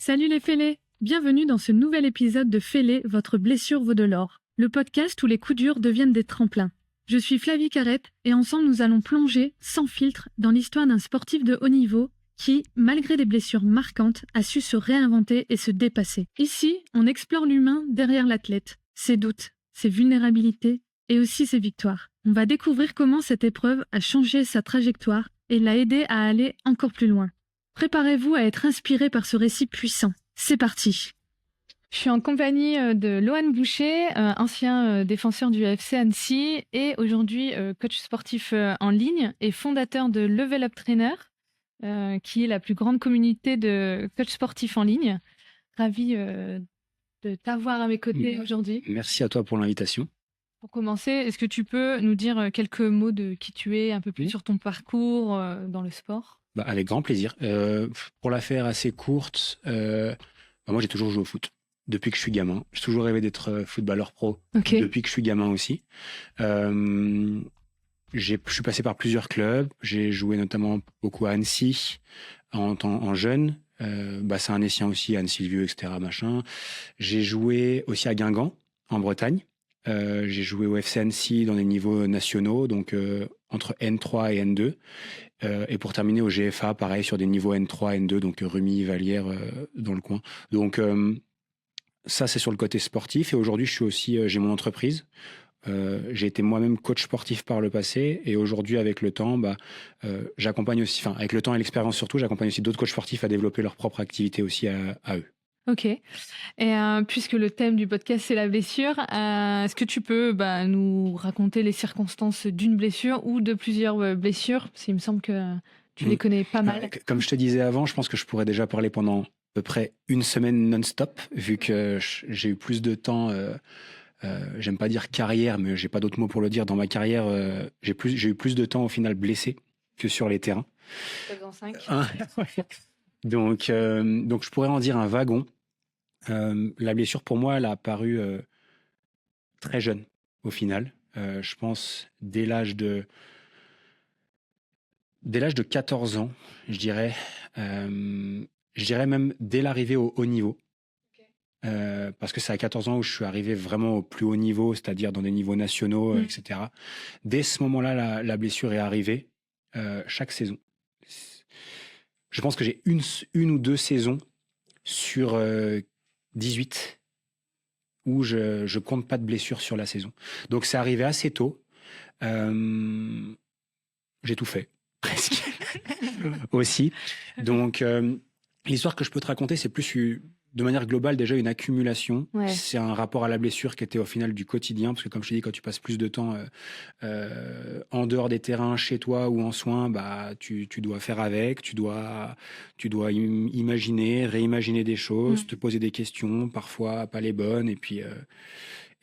Salut les fêlés! Bienvenue dans ce nouvel épisode de Fêlés, votre blessure vaut de l'or, le podcast où les coups durs deviennent des tremplins. Je suis Flavie Carrette et ensemble nous allons plonger, sans filtre, dans l'histoire d'un sportif de haut niveau qui, malgré des blessures marquantes, a su se réinventer et se dépasser. Ici, on explore l'humain derrière l'athlète, ses doutes, ses vulnérabilités et aussi ses victoires. On va découvrir comment cette épreuve a changé sa trajectoire et l'a aidé à aller encore plus loin. Préparez-vous à être inspiré par ce récit puissant. C'est parti! Je suis en compagnie de Lohan Boucher, ancien défenseur du FC Annecy et aujourd'hui coach sportif en ligne et fondateur de Level Up Trainer, qui est la plus grande communauté de coachs sportifs en ligne. Ravi de t'avoir à mes côtés aujourd'hui. Merci à toi pour l'invitation. Pour commencer, est-ce que tu peux nous dire quelques mots de qui tu es, un peu plus sur ton parcours dans le sport? Avec grand plaisir. Pour la faire assez courte, moi j'ai toujours joué au foot depuis que je suis gamin. J'ai toujours rêvé d'être footballeur pro depuis que je suis gamin aussi. Je suis passé par plusieurs clubs. J'ai joué notamment beaucoup à Annecy en jeune. Bassin-Annécien aussi, Anne-Sylvieux, etc. Machin. J'ai joué aussi à Guingamp, en Bretagne. J'ai joué au FC Annecy dans des niveaux nationaux, donc entre N3 et N2. Et pour terminer au GFA, pareil, sur des niveaux N3, N2, donc Rumi, Vallière, dans le coin. Donc ça, c'est sur le côté sportif. Et aujourd'hui, je suis aussi, j'ai mon entreprise. J'ai été moi-même coach sportif par le passé. Et aujourd'hui, avec le temps, j'accompagne aussi, avec le temps et l'expérience surtout, j'accompagne aussi d'autres coachs sportifs à développer leur propre activité aussi à eux. Ok. Et puisque le thème du podcast, c'est la blessure, est-ce que tu peux nous raconter les circonstances d'une blessure ou de plusieurs blessures? Parce qu'il me semble que tu les connais pas mal. Comme je te disais avant, je pense que je pourrais déjà parler pendant à peu près une semaine non-stop, vu que j'ai eu plus de temps, j'aime pas dire carrière, mais j'ai pas d'autre mot pour le dire. Dans ma carrière, j'ai eu plus de temps au final blessé que sur les terrains. 5. Donc je pourrais en dire un wagon. La blessure, pour moi, elle a apparu très jeune, au final. Je pense dès l'âge de 14 ans, je dirais. Je dirais même dès l'arrivée au haut niveau. Parce que c'est à 14 ans où je suis arrivé vraiment au plus haut niveau, c'est-à-dire dans des niveaux nationaux, etc. Dès ce moment-là, la blessure est arrivée chaque saison. Je pense que j'ai une ou deux saisons sur 18 où je compte pas de blessures sur la saison. Donc c'est arrivé assez tôt. J'ai tout fait, presque, aussi. Donc l'histoire que je peux te raconter, c'est plus de manière globale déjà une accumulation. Ouais. C'est un rapport à la blessure qui était au final du quotidien, parce que comme je te dis, quand tu passes plus de temps en dehors des terrains, chez toi ou en soins, tu dois faire avec, tu dois imaginer, réimaginer des choses, te poser des questions, parfois pas les bonnes, et puis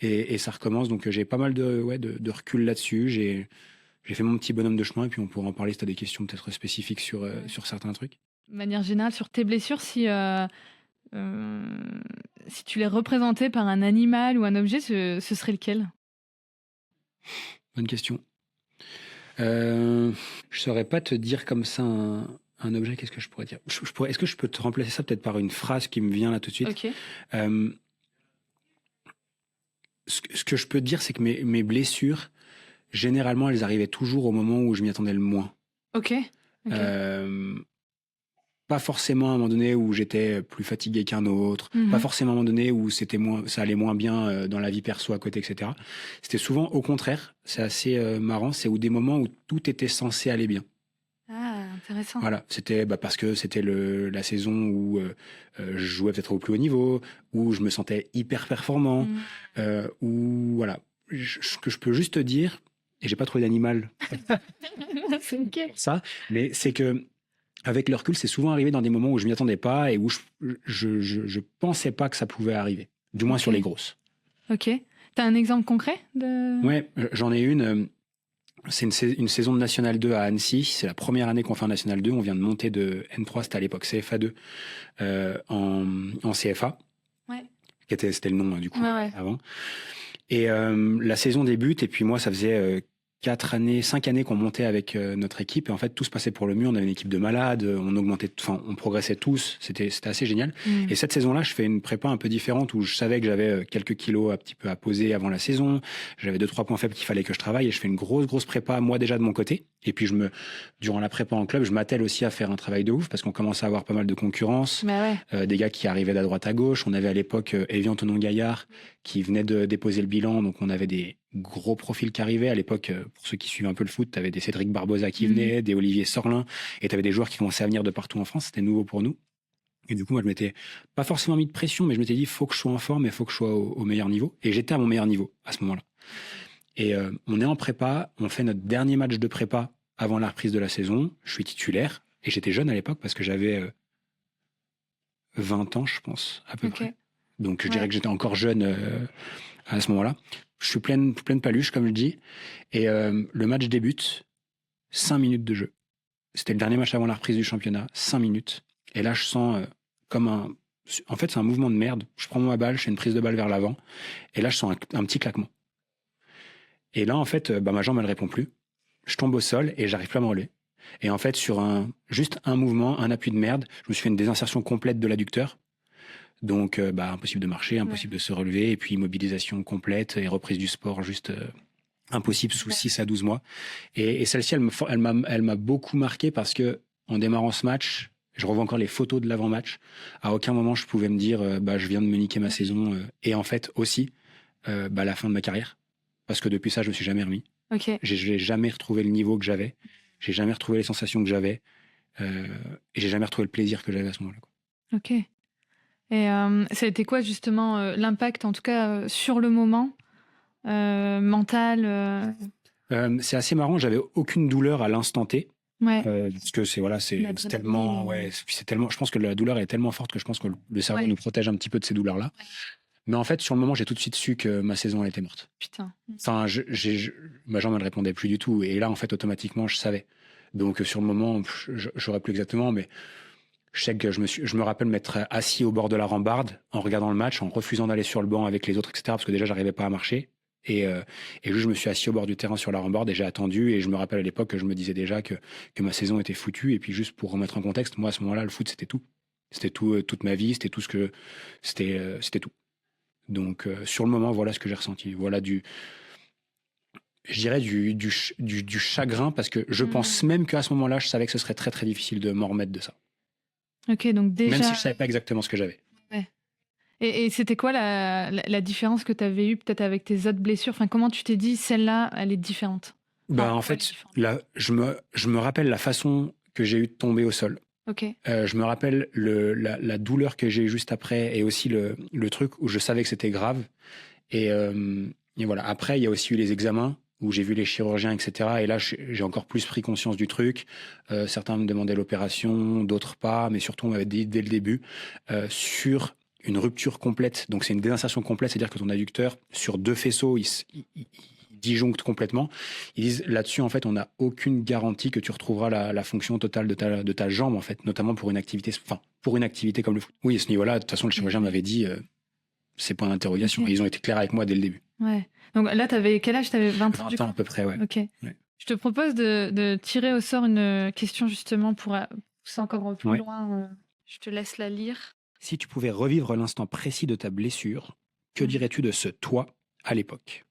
et ça recommence. Donc j'ai pas mal de recul là-dessus. J'ai fait mon petit bonhomme de chemin, et puis on pourra en parler si tu as des questions peut-être spécifiques sur certains trucs. De manière générale, sur tes blessures, si tu les représentais par un animal ou un objet, ce serait lequel? Bonne question. Je saurais pas te dire comme ça un objet. Qu'est-ce que je pourrais dire? Est-ce que je peux te remplacer ça peut-être par une phrase qui me vient là tout de suite? Okay. Ce que je peux te dire, c'est que mes blessures, généralement, elles arrivaient toujours au moment où je m'y attendais le moins. Ok. Pas forcément à un moment donné où j'étais plus fatigué qu'un autre, pas forcément à un moment donné où ça allait moins bien dans la vie perso à côté, etc. C'était souvent au contraire, c'est assez marrant, c'est des moments où tout était censé aller bien. Ah, intéressant. Voilà, c'était parce que c'était la saison où je jouais peut-être au plus haut niveau, où je me sentais hyper performant, où voilà, ce que je peux juste te dire, et j'ai pas trouvé d'animal c'est okay. Ça, mais c'est que avec le recul, c'est souvent arrivé dans des moments où je m'y attendais pas et où je pensais pas que ça pouvait arriver, du moins sur les grosses. Ok. T'as un exemple concret de... Ouais, j'en ai une. C'est une saison de National 2 à Annecy. C'est la première année qu'on fait en National 2. On vient de monter de N3, c'était à l'époque CFA 2, en CFA. Ouais. C'était le nom du coup avant. Et la saison débute et puis moi ça faisait 5 années qu'on montait avec notre équipe et en fait tout se passait pour le mieux. On avait une équipe de malades, on progressait tous, c'était assez génial. Et cette saison-là, je fais une prépa un peu différente où je savais que j'avais quelques kilos un petit peu à poser avant la saison, j'avais 2-3 points faibles qu'il fallait que je travaille et je fais une grosse prépa moi déjà de mon côté. Et puis durant la prépa en club, je m'attelle aussi à faire un travail de ouf parce qu'on commençait à avoir pas mal de concurrence, des gars qui arrivaient d'à droite à gauche. On avait à l'époque Evian Tonon-Gaillard qui venait de déposer le bilan, donc on avait des gros profils qui arrivaient. À l'époque, pour ceux qui suivent un peu le foot, tu avais des Cédric Barbosa qui venaient, des Olivier Sorlin, et tu avais des joueurs qui commençaient à venir de partout en France. C'était nouveau pour nous. Et du coup, moi, je m'étais pas forcément mis de pression, mais je m'étais dit, faut que je sois en forme et faut que je sois au meilleur niveau. Et j'étais à mon meilleur niveau à ce moment-là. Et on est en prépa, on fait notre dernier match de prépa avant la reprise de la saison. Je suis titulaire, et j'étais jeune à l'époque parce que j'avais 20 ans, je pense, à peu près. Donc, je dirais que j'étais encore jeune à ce moment-là. Je suis pleine paluche, comme je dis. Et le match débute, 5 minutes de jeu. C'était le dernier match avant la reprise du championnat, 5 minutes. Et là, je sens En fait, c'est un mouvement de merde. Je prends ma balle, je fais une prise de balle vers l'avant. Et là, je sens un petit claquement. Et là, en fait, ma jambe, elle répond plus. Je tombe au sol et j'arrive plus à me relever. Et en fait, sur juste un mouvement, un appui de merde, je me suis fait une désinsertion complète de l'adducteur. Donc, impossible de marcher, impossible de se relever, et puis immobilisation complète et reprise du sport juste impossible sous 6 à 12 mois. Et celle-ci, elle m'a beaucoup marqué parce que en démarrant ce match, je revois encore les photos de l'avant-match. À aucun moment, je pouvais me dire, je viens de me niquer ma saison. Et en fait, aussi, la fin de ma carrière. Parce que depuis ça, je me suis jamais remis. J'ai jamais retrouvé le niveau que j'avais. J'ai jamais retrouvé les sensations que j'avais. Et j'ai jamais retrouvé le plaisir que j'avais à ce moment-là. Ok. Et ça a été quoi justement l'impact, en tout cas sur le moment, mental C'est assez marrant, j'avais aucune douleur à l'instant T. Parce que c'est tellement, c'est tellement. Je pense que la douleur est tellement forte que je pense que le cerveau nous protège un petit peu de ces douleurs-là. Mais en fait, sur le moment, j'ai tout de suite su que ma saison elle était morte. Putain. Enfin, ma jambe elle répondait plus du tout. Et là, en fait, automatiquement, je savais. Donc sur le moment, je saurais plus exactement, mais je sais que je me rappelle m'être assis au bord de la rambarde en regardant le match, en refusant d'aller sur le banc avec les autres, etc. Parce que déjà, j'arrivais pas à marcher. Et juste, je me suis assis au bord du terrain sur la rambarde et j'ai attendu. Et je me rappelle à l'époque que je me disais déjà que ma saison était foutue. Et puis juste pour remettre en contexte, moi à ce moment-là, le foot c'était tout. C'était tout, toute ma vie. C'était tout c'était tout. Donc sur le moment, voilà ce que j'ai ressenti. Voilà je dirais du chagrin parce que je pense même qu'à ce moment-là, je savais que ce serait très très difficile de m'en remettre de ça. Ok, donc déjà. Même si je savais pas exactement ce que j'avais. Ouais. Et c'était quoi la différence que tu avais eue peut-être avec tes autres blessures? Enfin, comment tu t'es dit, celle-là, elle est différente? En fait, là, je me rappelle la façon que j'ai eu de tomber au sol. Je me rappelle la douleur que j'ai eue juste après et aussi le truc où je savais que c'était grave. Et voilà. Après, il y a aussi eu les examens où j'ai vu les chirurgiens, etc. Et là, j'ai encore plus pris conscience du truc. Certains me demandaient l'opération, d'autres pas. Mais surtout, on m'avait dit dès le début sur une rupture complète. Donc, c'est une désinsertion complète, c'est-à-dire que ton adducteur, sur 2 faisceaux, il disjoncte complètement. Ils disent là-dessus, en fait, on n'a aucune garantie que tu retrouveras la fonction totale de ta jambe, en fait, notamment pour une activité comme le foot. Oui, à ce niveau-là, de toute façon, le chirurgien m'avait dit, c'est point d'interrogation. Et ils ont été clairs avec moi dès le début. Ouais. Donc là, t'avais quel âge? T'avais 20 ans, 20 ans à peu près, ouais. Ok. Ouais. Je te propose de tirer au sort une question justement pour pousser encore plus loin. Je te laisse la lire. Si tu pouvais revivre l'instant précis de ta blessure, que dirais-tu de ce toi à l'époque?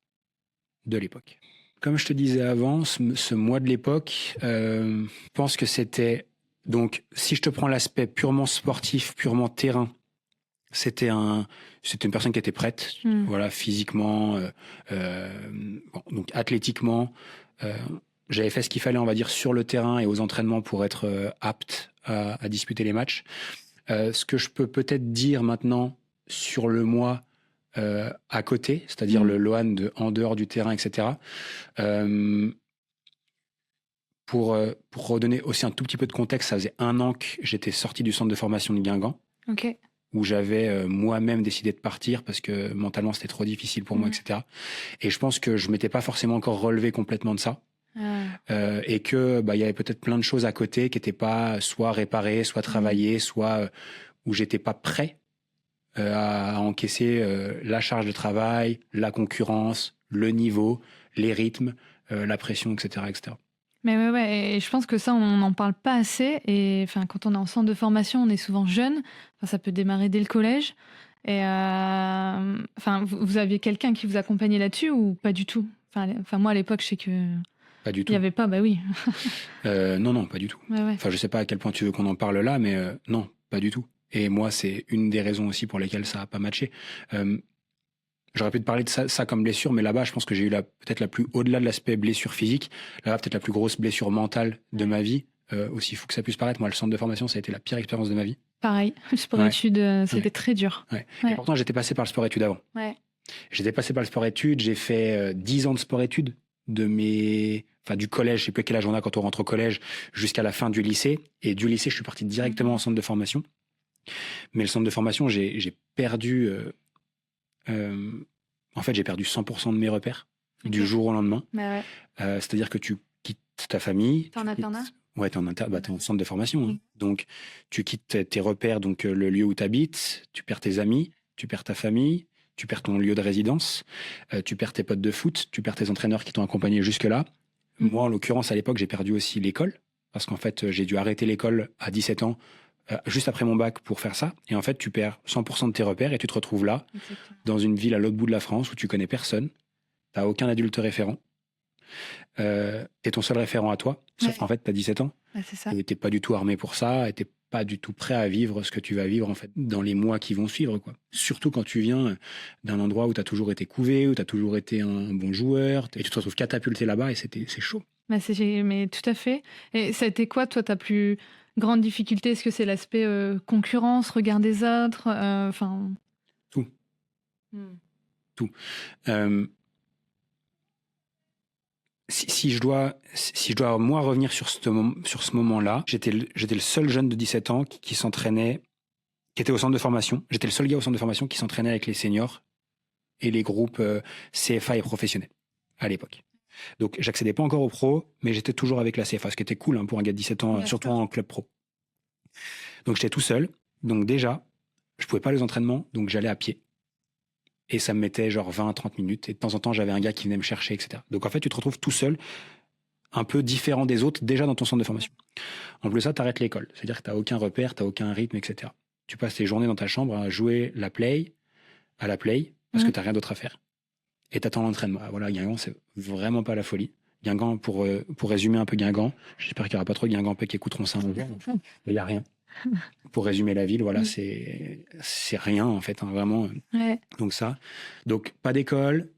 De l'époque. Comme je te disais avant, ce moi de l'époque, je pense que c'était... Donc, si je te prends l'aspect purement sportif, purement terrain, c'était une personne qui était prête, voilà, physiquement, donc athlétiquement. J'avais fait ce qu'il fallait, on va dire, sur le terrain et aux entraînements pour être apte à disputer les matchs. Ce que je peux peut-être dire maintenant sur le moi à côté, c'est-à-dire le Lohan en dehors du terrain, etc. Pour redonner aussi un tout petit peu de contexte, ça faisait 1 an que j'étais sorti du centre de formation de Guingamp, où j'avais moi-même décidé de partir parce que mentalement c'était trop difficile pour moi, etc. Et je pense que je m'étais pas forcément encore relevé complètement de ça. Et que il y avait peut-être plein de choses à côté qui n'étaient pas soit réparées, soit travaillées, soit où j'étais pas prêt à encaisser la charge de travail, la concurrence, le niveau, les rythmes, la pression, etc., etc. Mais ouais, et je pense que ça, on n'en parle pas assez. Et enfin, quand on est en centre de formation, on est souvent jeune. Enfin, ça peut démarrer dès le collège. Et enfin, vous aviez quelqu'un qui vous accompagnait là-dessus ou pas du tout? Enfin, moi, à l'époque, je sais que Pas du il tout. n'y avait pas, bah oui. Non, pas du tout. Ouais. Enfin, je sais pas à quel point tu veux qu'on en parle là, mais non, pas du tout. Et moi, c'est une des raisons aussi pour lesquelles ça a pas matché. J'aurais pu te parler de ça comme blessure, mais là-bas, je pense que j'ai eu peut-être la plus, au-delà de l'aspect blessure physique, là-bas, peut-être la plus grosse blessure mentale de ma vie. Aussi fou que ça puisse paraître, moi, le centre de formation, ça a été la pire expérience de ma vie. Pareil, le sport-études, c'était très dur. Ouais. Et pourtant, j'étais passé par le sport-études avant. Ouais. J'étais passé par le sport-études, j'ai fait 10 ans de sport-études, du collège, je sais plus quel âge on a quand on rentre au collège, jusqu'à la fin du lycée. Et du lycée, je suis parti directement en centre de formation. Mais le centre de formation, j'ai perdu... en fait, j'ai perdu 100% de mes repères du jour au lendemain. Bah ouais. C'est-à-dire que tu quittes ta famille. T'es en internat ? Ouais, t'es en centre de formation. Hein. Donc, tu quittes tes repères, donc le lieu où tu habites, tu perds tes amis, tu perds ta famille, tu perds ton lieu de résidence, tu perds tes potes de foot, tu perds tes entraîneurs qui t'ont accompagné jusque-là. Moi, en l'occurrence, à l'époque, j'ai perdu aussi l'école, parce qu'en fait, j'ai dû arrêter l'école à 17 ans, juste après mon bac pour faire ça. Et en fait, tu perds 100% de tes repères et tu te retrouves là, dans une ville à l'autre bout de la France où tu connais personne, t'as aucun adulte référent. T'es ton seul référent à toi, sauf qu'en fait, t'as 17 ans. C'est ça. Et t'es pas du tout armé pour ça, et t'es pas du tout prêt à vivre ce que tu vas vivre en fait dans les mois qui vont suivre, quoi. Surtout quand tu viens d'un endroit où t'as toujours été couvé, où t'as toujours été un bon joueur, et tu te retrouves catapulté là-bas, et c'est chaud. Mais tout à fait. Et ça a été quoi, toi, ta plus grande difficulté? Est-ce que c'est l'aspect concurrence, regard des autres, Tout. Tout. Si je dois moi revenir sur ce moment-là, j'étais le seul jeune de 17 ans qui s'entraînait, qui était au centre de formation. J'étais le seul gars au centre de formation qui s'entraînait avec les seniors et les groupes CFA et professionnels à l'époque. Donc j'accédais pas encore au pro, mais j'étais toujours avec la CFA, ce qui était cool hein, pour un gars de 17 ans, surtout en club pro. Donc j'étais tout seul. Donc déjà, je pouvais pas aller aux entraînements, donc j'allais à pied. Et ça me mettait genre 20 à 30 minutes. Et de temps en temps, j'avais un gars qui venait me chercher, etc. Donc en fait, tu te retrouves tout seul, un peu différent des autres, déjà dans ton centre de formation. En plus de ça, tu arrêtes l'école. C'est-à-dire que tu n'as aucun repère, tu n'as aucun rythme, etc. Tu passes tes journées dans ta chambre à jouer à la play, parce que tu n'as rien d'autre à faire. Et tu attends l'entraînement. Voilà, Guingamp, c'est vraiment pas la folie. Guingamp, pour résumer un peu Guingamp, j'espère qu'il n'y aura pas trop de Guingampais qui écouteront ça un jour. Il n'y a rien. Pour résumer la ville, voilà, c'est rien en fait, hein, vraiment. Ouais. Donc ça, donc pas d'école,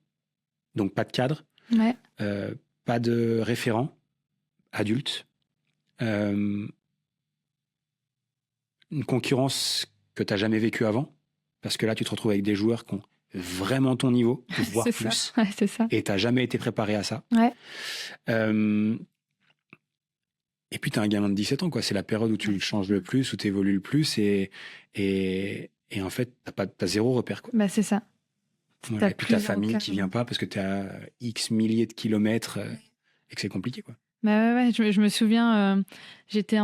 donc pas de cadre, pas de référent adulte, une concurrence que tu n'as jamais vécue avant, parce que là tu te retrouves avec des joueurs qui ont vraiment ton niveau, voire plus, c'est ça. Et tu n'as jamais été préparé à ça. Ouais. Et puis, tu as un gamin de 17 ans, quoi. C'est la période où tu changes le plus, où tu évolues le plus. Et en fait, t'as zéro repère, quoi. Bah, c'est ça. Voilà. Et puis, ta famille qui vient pas parce que tu es à X milliers de kilomètres et que c'est compliqué, quoi. Bah, ouais. Je me souviens, j'étais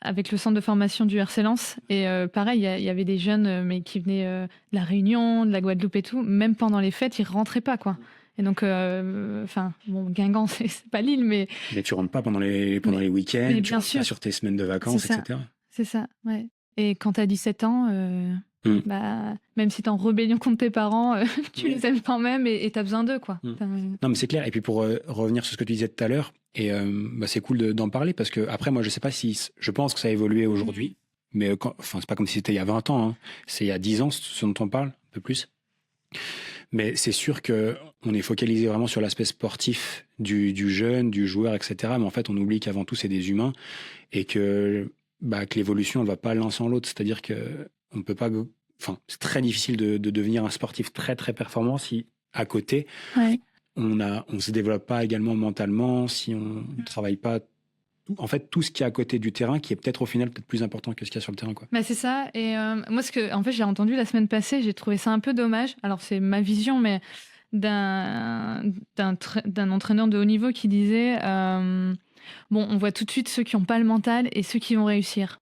avec le centre de formation du RC Lens. Et pareil, il y avait des jeunes mais qui venaient de la Réunion, de la Guadeloupe et tout. Même pendant les fêtes, ils rentraient pas, quoi. Et donc, Guingamp, c'est pas l'île, mais... Mais tu rentres pas pendant les week-ends, tu rentres pas sur tes semaines de vacances, etc. C'est ça, ouais. Et quand t'as 17 ans, même si t'es en rébellion contre tes parents, tu les aimes quand même et t'as besoin d'eux, quoi. Non, mais c'est clair. Et puis, pour revenir sur ce que tu disais tout à l'heure, et c'est cool d'en parler, parce que après, moi, je sais pas si... Je pense que ça a évolué aujourd'hui, mais c'est pas comme si c'était il y a 20 ans, hein. C'est il y a 10 ans, ce dont on parle, un peu plus. Mais c'est sûr qu'on est focalisé vraiment sur l'aspect sportif du jeune, du joueur, etc. Mais en fait, on oublie qu'avant tout, c'est des humains et que l'évolution ne va pas l'un sans l'autre. C'est-à-dire qu'on ne peut pas... Enfin, c'est très difficile de devenir un sportif très, très performant si, à côté, on ne se développe pas également mentalement, si on ne travaille pas... En fait, tout ce qui est à côté du terrain, qui est peut-être au final plus important que ce qu'il y a sur le terrain, quoi. Bah, c'est ça. Et moi, en fait, j'ai entendu la semaine passée, j'ai trouvé ça un peu dommage. Alors, c'est ma vision, mais d'un entraîneur de haut niveau qui disait on voit tout de suite ceux qui n'ont pas le mental et ceux qui vont réussir.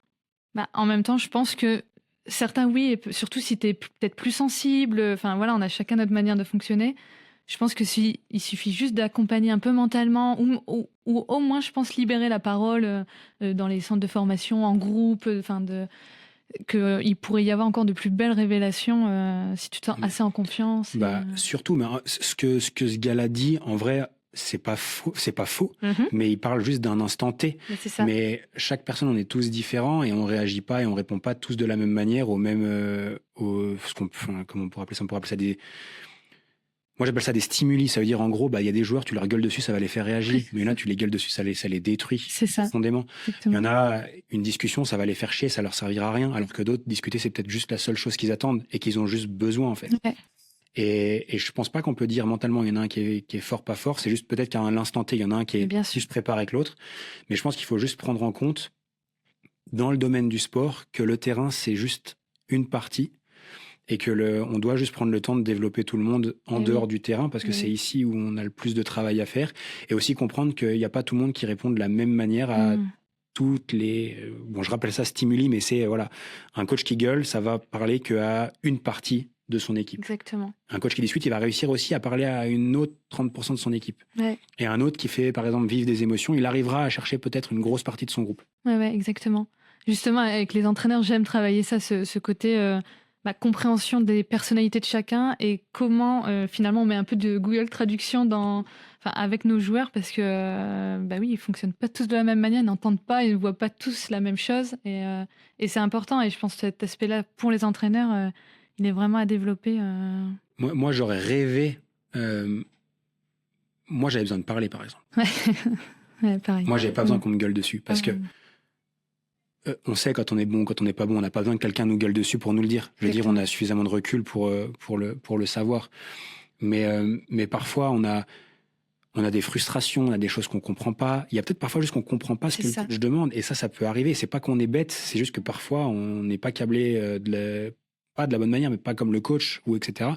En même temps, je pense que certains, oui, et surtout si tu es peut-être plus sensible, on a chacun notre manière de fonctionner. Je pense que si il suffit juste d'accompagner un peu mentalement ou au moins, je pense, libérer la parole dans les centres de formation, en groupe, qu'il pourrait y avoir encore de plus belles révélations si tu te sens assez en confiance. Surtout, mais ce que ce gars-là dit, en vrai, c'est pas faux, mais il parle juste d'un instant T. Mais chaque personne, on est tous différents et on réagit pas et on répond pas tous de la même manière au même, comment on pourrait appeler ça? On pourrait appeler ça des... Moi, j'appelle ça des stimuli. Ça veut dire, en gros, il y a des joueurs, tu leur gueules dessus, ça va les faire réagir. Mais là, tu les gueules dessus, ça les détruit profondément. Il y en a, une discussion, ça va les faire chier, ça leur servira à rien. Alors que d'autres, discuter, c'est peut-être juste la seule chose qu'ils attendent et qu'ils ont juste besoin, en fait. Ouais. Et je pense pas qu'on peut dire mentalement, il y en a un qui est fort, pas fort. C'est juste peut-être qu'à l'instant T, il y en a un qui est plus préparé que l'autre. Mais je pense qu'il faut juste prendre en compte, dans le domaine du sport, que le terrain, c'est juste une partie. Et que on doit juste prendre le temps de développer tout le monde en dehors du terrain, parce que c'est ici où on a le plus de travail à faire. Et aussi comprendre qu'il n'y a pas tout le monde qui répond de la même manière à toutes les... Bon, je rappelle ça stimuli, mais c'est, voilà, un coach qui gueule, ça va parler qu'à une partie de son équipe. Exactement. Un coach qui discute, il va réussir aussi à parler à une autre 30% de son équipe. Ouais. Et un autre qui fait, par exemple, vivre des émotions, il arrivera à chercher peut-être une grosse partie de son groupe. Ouais, exactement. Justement, avec les entraîneurs, j'aime travailler ça, ce côté... compréhension des personnalités de chacun et comment finalement on met un peu de Google Traduction avec nos joueurs, parce que oui, ils fonctionnent pas tous de la même manière, ils n'entendent pas, ils ne voient pas tous la même chose, et c'est important, et je pense que cet aspect-là pour les entraîneurs il est vraiment à développer. Moi j'aurais rêvé, moi j'avais besoin de parler, par exemple. Ouais, pareil. Moi j'avais pas besoin qu'on me gueule dessus, parce que on sait quand on est bon, quand on n'est pas bon. On n'a pas besoin que quelqu'un nous gueule dessus pour nous le dire. Je veux dire, on a suffisamment de recul pour le savoir. Mais parfois, on a des frustrations, on a des choses qu'on comprend pas. Il y a peut-être parfois juste qu'on comprend pas ce que le coach demande. Et ça peut arriver. C'est pas qu'on est bête, c'est juste que parfois, on n'est pas câblé pas de la bonne manière, mais pas comme le coach, ou etc.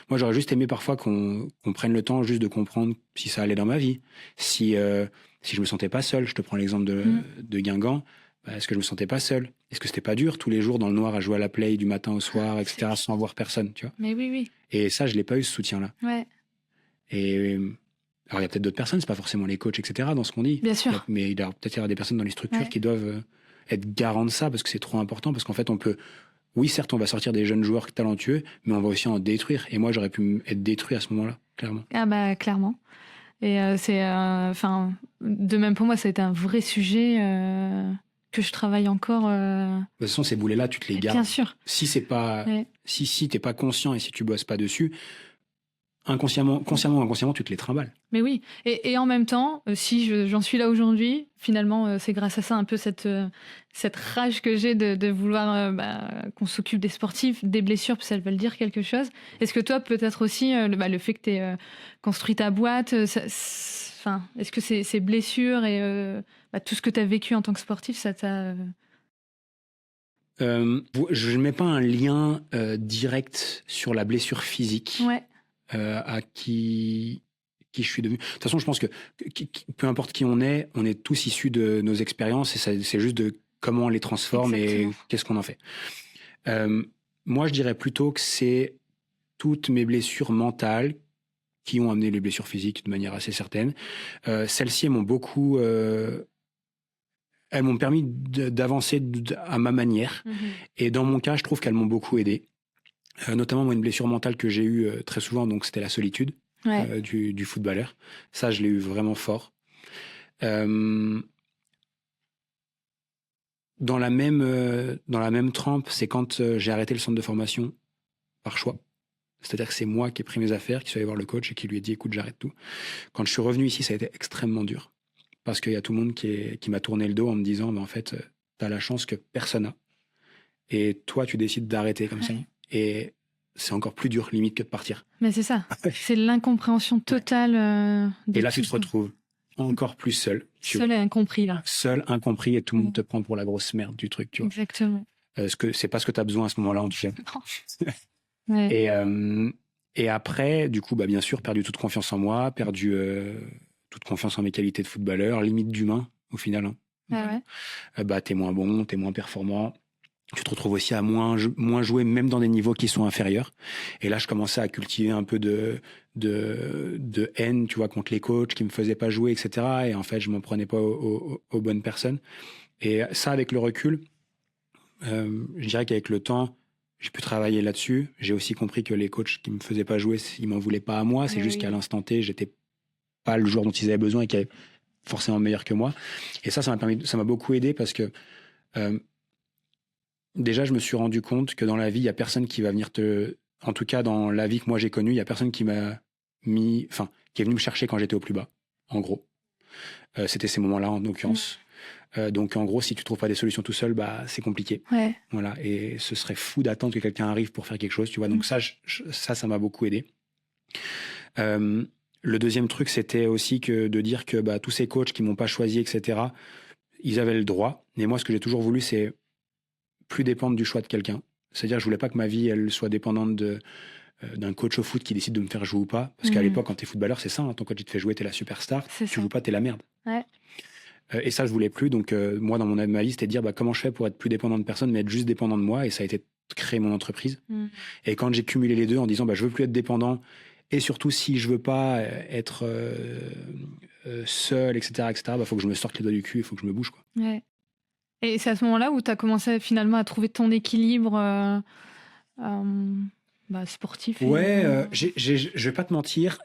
Moi, j'aurais juste aimé parfois qu'on prenne le temps juste de comprendre si ça allait dans ma vie. Si je me sentais pas seul. Je te prends l'exemple de Guingamp. Est-ce que je me sentais pas seul? Est-ce que c'était pas dur tous les jours dans le noir à jouer à la play du matin au soir, etc., sans voir personne, tu vois? Mais oui. Et ça, je l'ai pas eu, ce soutien-là. Ouais. Et alors, il y a peut-être d'autres personnes, c'est pas forcément les coachs, etc., dans ce qu'on dit. Bien sûr. Mais il doit peut-être y avoir des personnes dans les structures qui doivent être garants de ça, parce que c'est trop important, parce qu'en fait, oui, certes, on va sortir des jeunes joueurs talentueux, mais on va aussi en détruire. Et moi, j'aurais pu être détruit à ce moment-là, clairement. Ah clairement. Et de même pour moi, ça a été un vrai sujet que je travaille encore. De toute façon, ces boulets-là, tu te les gardes. Bien sûr. Si c'est pas, si t'es pas conscient et si tu bosses pas dessus, consciemment ou inconsciemment, tu te les trimbales. Mais oui. Et en même temps, si j'en suis là aujourd'hui, finalement, c'est grâce à ça un peu cette rage que j'ai de vouloir qu'on s'occupe des sportifs, des blessures, parce qu'elles veulent dire quelque chose. Est-ce que toi, peut-être aussi, le fait que tu aies construit ta boîte, est-ce que ces blessures et tout ce que tu as vécu en tant que sportif, ça t'a... Je ne mets pas un lien direct sur la blessure physique à qui je suis devenu. De toute façon, je pense que peu importe qui on est tous issus de nos expériences, et c'est juste de comment on les transforme. Exactement. Et qu'est-ce qu'on en fait. Moi, je dirais plutôt que c'est toutes mes blessures mentales qui ont amené les blessures physiques de manière assez certaine. Celles-ci, elles m'ont beaucoup... elles m'ont permis d'avancer à ma manière. Et dans mon cas, je trouve qu'elles m'ont beaucoup aidé. Notamment, moi, une blessure mentale que j'ai eue très souvent, donc c'était la solitude du footballeur. Ça, je l'ai eu vraiment fort. Dans la même trempe, c'est quand j'ai arrêté le centre de formation par choix. C'est-à-dire que c'est moi qui ai pris mes affaires, qui suis allé voir le coach et qui lui ai dit « Écoute, j'arrête tout ». Quand je suis revenu ici, ça a été extrêmement dur. Parce qu'il y a tout le monde qui m'a tourné le dos en me disant « Mais en fait, t'as la chance que personne n'a. Et toi, tu décides d'arrêter comme ça. » Et c'est encore plus dur, limite, que de partir. Mais c'est ça. C'est l'incompréhension totale. Et là, tu te retrouves encore plus seul. Seul et incompris, là. Seul, incompris, et tout le monde te prend pour la grosse merde du truc, tu vois. Exactement. C'est pas ce que tu as besoin à ce moment-là, en tout cas. Non. Et après, du coup, bien sûr, perdu toute confiance en moi, perdu toute confiance en mes qualités de footballeur, limite d'humain, au final. Hein. T'es moins bon, t'es moins performant. tu te retrouves aussi à moins jouer, même dans des niveaux qui sont inférieurs. Et là, je commençais à cultiver un peu de haine, tu vois, contre les coachs qui me faisaient pas jouer, etc. Et en fait, je m'en prenais pas aux bonnes personnes. Et ça, avec le recul, je dirais qu'avec le temps, j'ai pu travailler là-dessus. J'ai aussi compris que les coachs qui me faisaient pas jouer, ils m'en voulaient pas à moi. C'est juste qu'à l'instant T, j'étais pas le joueur dont ils avaient besoin et qui est forcément meilleur que moi. Et ça m'a beaucoup aidé parce que déjà, je me suis rendu compte que dans la vie, il y a personne qui va venir en tout cas, dans la vie que moi j'ai connue, il y a personne qui qui est venu me chercher quand j'étais au plus bas, en gros. C'était ces moments-là, en l'occurrence. Donc, en gros, si tu trouves pas des solutions tout seul, bah, c'est compliqué. Ouais. Voilà. Et ce serait fou d'attendre que quelqu'un arrive pour faire quelque chose, tu vois. Donc, ça m'a beaucoup aidé. Le deuxième truc, c'était aussi de dire que bah, tous ces coachs qui m'ont pas choisi, etc., ils avaient le droit. Mais moi, ce que j'ai toujours voulu, c'est plus dépendre du choix de quelqu'un. C'est-à-dire, je voulais pas que ma vie, elle soit dépendante d'un coach au foot qui décide de me faire jouer ou pas. Parce qu'à l'époque, quand t'es footballeur, c'est ça, hein, ton coach, il te fait jouer, t'es la superstar. Tu joues pas, t'es la merde. Ouais. Et ça, je voulais plus. Donc, moi, dans ma vie, c'était de dire bah, comment je fais pour être plus dépendant de personne, mais être juste dépendant de moi. Et ça a été de créer mon entreprise. Et quand j'ai cumulé les deux en disant bah, je veux plus être dépendant, et surtout, si je veux pas être seul, etc., bah, faut que je me sorte les doigts du cul, il faut que je me bouge, quoi. Ouais. Et c'est à ce moment-là où tu as commencé finalement à trouver ton équilibre sportif. Ouais, je vais pas te mentir,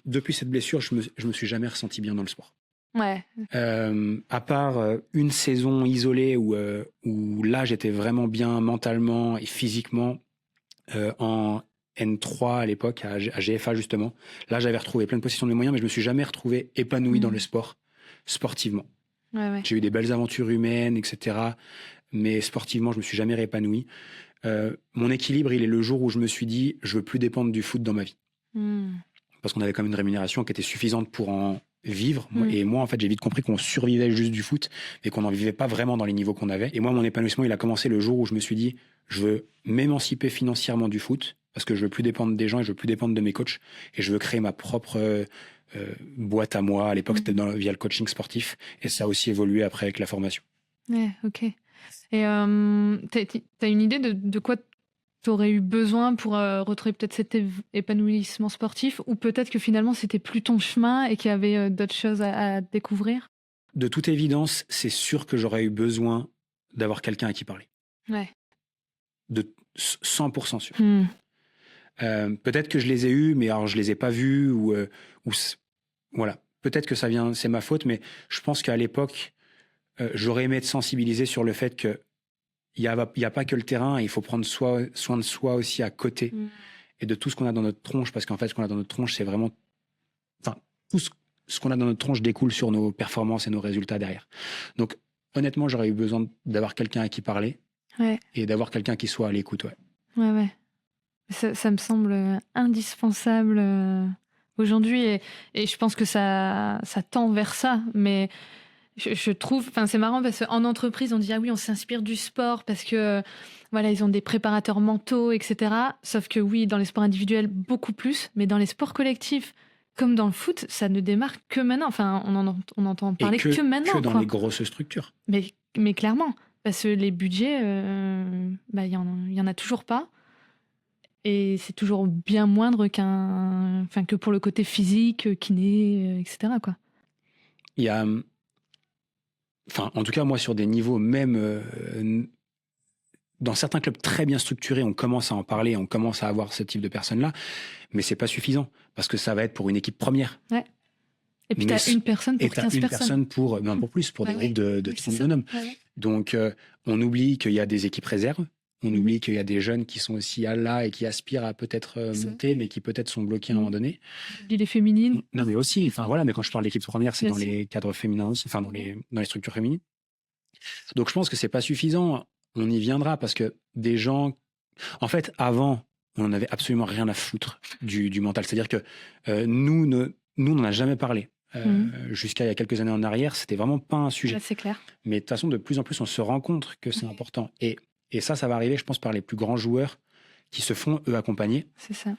depuis cette blessure, je me suis jamais ressenti bien dans le sport. Ouais. À part une saison isolée où là, j'étais vraiment bien mentalement et physiquement en N3 à l'époque, à GFA justement. Là, j'avais retrouvé plein de possession de mes moyens, mais je me suis jamais retrouvé épanoui dans le sport, sportivement. Ouais. J'ai eu des belles aventures humaines, etc. Mais sportivement, je me suis jamais réépanoui. Mon équilibre, il est le jour où je me suis dit, je veux plus dépendre du foot dans ma vie. Parce qu'on avait quand même une rémunération qui était suffisante pour en vivre. Et moi, en fait, j'ai vite compris qu'on survivait juste du foot et qu'on n'en vivait pas vraiment dans les niveaux qu'on avait. Et moi, mon épanouissement, il a commencé le jour où je me suis dit, je veux m'émanciper financièrement du foot parce que je veux plus dépendre des gens et je veux plus dépendre de mes coachs et je veux créer ma propre boîte à moi. À l'époque, c'était via le coaching sportif et ça a aussi évolué après avec la formation. Ouais, ok. Et t'as une idée de quoi tu aurais eu besoin pour retrouver peut-être cet épanouissement sportif, ou peut-être que finalement c'était plus ton chemin et qu'il y avait d'autres choses à découvrir? De toute évidence, c'est sûr que j'aurais eu besoin d'avoir quelqu'un à qui parler. Ouais. De 100% sûr. Peut-être que je les ai eus, mais alors je les ai pas vus ou voilà. Peut-être que c'est ma faute, mais je pense qu'à l'époque, j'aurais aimé être sensibilisé sur le fait que il y a pas que le terrain, il faut prendre soin de soi aussi à côté et de tout ce qu'on a dans notre tronche, parce qu'en fait, ce qu'on a dans notre tronche, c'est vraiment, tout ce qu'on a dans notre tronche découle sur nos performances et nos résultats derrière. Donc, honnêtement, j'aurais eu besoin d'avoir quelqu'un à qui parler et d'avoir quelqu'un qui soit à l'écoute. Ouais. Ça me semble indispensable aujourd'hui et je pense que ça tend vers ça, mais je trouve, c'est marrant parce qu'en entreprise on dit ah oui, on s'inspire du sport parce que voilà, ils ont des préparateurs mentaux, etc. Sauf que oui, dans les sports individuels beaucoup plus, mais dans les sports collectifs comme dans le foot, ça ne démarre que maintenant. Enfin, on entend parler que maintenant. Que dans les grosses structures. Mais clairement, parce que les budgets, il y en a toujours pas. Et c'est toujours bien moindre que pour le côté physique, kiné, etc. quoi. Il y a, en tout cas, moi, sur des niveaux même, dans certains clubs très bien structurés, on commence à en parler, on commence à avoir ce type de personnes-là, mais c'est pas suffisant parce que ça va être pour une équipe première. Ouais. Et puis t'as une personne pour 15 personnes. Une personne pour plus, pour des groupes de 30 bonhommes. Ouais. Donc, on oublie qu'il y a des équipes réserves. On oublie qu'il y a des jeunes qui sont aussi là et qui aspirent à peut-être monter, mais qui peut-être sont bloqués à un moment donné. Les féminines. Non, mais aussi, mais quand je parle d'équipe première, c'est dans les cadres féminins aussi, dans les structures féminines. Donc, je pense que c'est pas suffisant. On y viendra parce que des gens, en fait, avant, on n'en avait absolument rien à foutre du mental. C'est-à-dire que nous, on n'en a jamais parlé. Jusqu'à il y a quelques années en arrière, c'était vraiment pas un sujet. Là, c'est clair. Mais de toute façon, de plus en plus, on se rend compte que c'est important. Et ça va arriver, je pense, par les plus grands joueurs qui se font, eux, accompagner. C'est ça.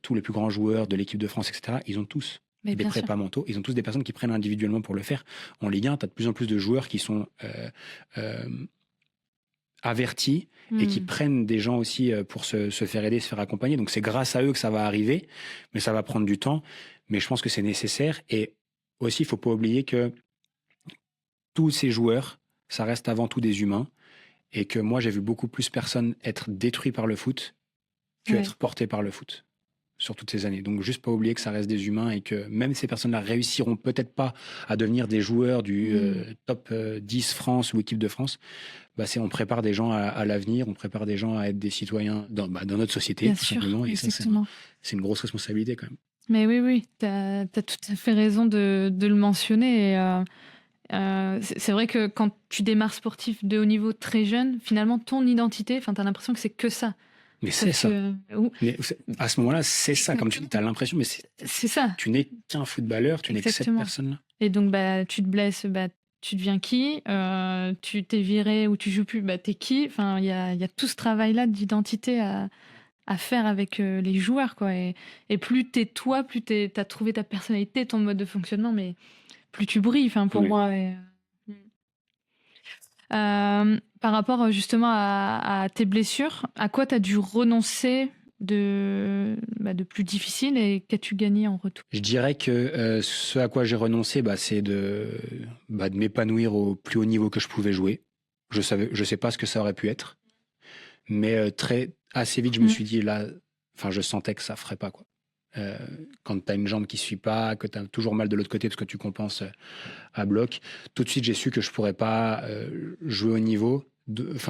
Tous les plus grands joueurs de l'équipe de France, etc., ils ont tous des prépas mentaux. Ils ont tous des personnes qui prennent individuellement pour le faire. En Ligue 1, tu as de plus en plus de joueurs qui sont avertis et qui prennent des gens aussi pour se faire aider, se faire accompagner. Donc c'est grâce à eux que ça va arriver, mais ça va prendre du temps. Mais je pense que c'est nécessaire. Et aussi, il ne faut pas oublier que tous ces joueurs, ça reste avant tout des humains. Et que moi, j'ai vu beaucoup plus personnes être détruites par le foot que être portées par le foot sur toutes ces années. Donc juste pas oublier que ça reste des humains et que même ces personnes-là réussiront peut-être pas à devenir des joueurs du top 10 France ou équipe de France. On prépare des gens à l'avenir, on prépare des gens à être des citoyens dans notre société, Bien tout sûr, simplement. Et exactement. ça, c'est une grosse responsabilité quand même. Mais oui, tu as tout à fait raison de le mentionner. Et, c'est vrai que quand tu démarres sportif de haut niveau très jeune, finalement, ton identité, tu as l'impression que c'est que ça. Mais c'est ça. Mais à ce moment-là, c'est ça. Comme tu dis, tu as l'impression, mais c'est ça. Tu n'es qu'un footballeur, tu n'es que cette personne-là. Et donc, tu te blesses, tu deviens qui tu t'es viré ou tu joues plus, t'es qui. Enfin, il y a tout ce travail-là d'identité à faire avec les joueurs, quoi. Et plus t'es toi, plus t'as trouvé ta personnalité, ton mode de fonctionnement, mais plus tu brilles, pour moi. Par rapport justement à tes blessures, à quoi tu as dû renoncer de plus difficile et qu'as-tu gagné en retour? Je dirais que ce à quoi j'ai renoncé, c'est de m'épanouir au plus haut niveau que je pouvais jouer. Je sais pas ce que ça aurait pu être, mais assez vite je me suis dit là, je sentais que ça ferait pas quoi. Quand tu as une jambe qui suit pas, que tu as toujours mal de l'autre côté parce que tu compenses à bloc, tout de suite j'ai su que je pourrais pas jouer au niveau,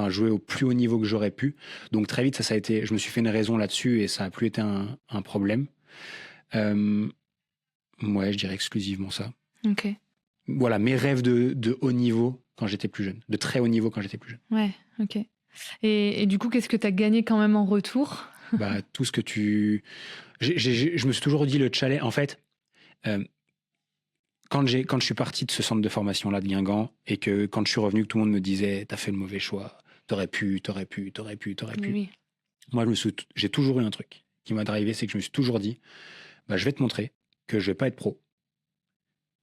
jouer au plus haut niveau que j'aurais pu. Donc très vite ça a été, je me suis fait une raison là-dessus et ça a plus été un problème. Ouais, je dirais exclusivement ça. Ok. Voilà, mes rêves de haut niveau quand j'étais plus jeune, de très haut niveau quand j'étais plus jeune. Ouais, ok. Et du coup, qu'est-ce que tu as gagné quand même en retour? Tout ce que tu... Je me suis toujours dit le challenge. En fait, quand je suis parti de ce centre de formation-là de Guingamp et que quand je suis revenu, que tout le monde me disait « T'as fait le mauvais choix, t'aurais pu. » Oui. Moi, j'ai toujours eu un truc qui m'a drivé, c'est que je me suis toujours dit « Je vais te montrer que je vais pas être pro,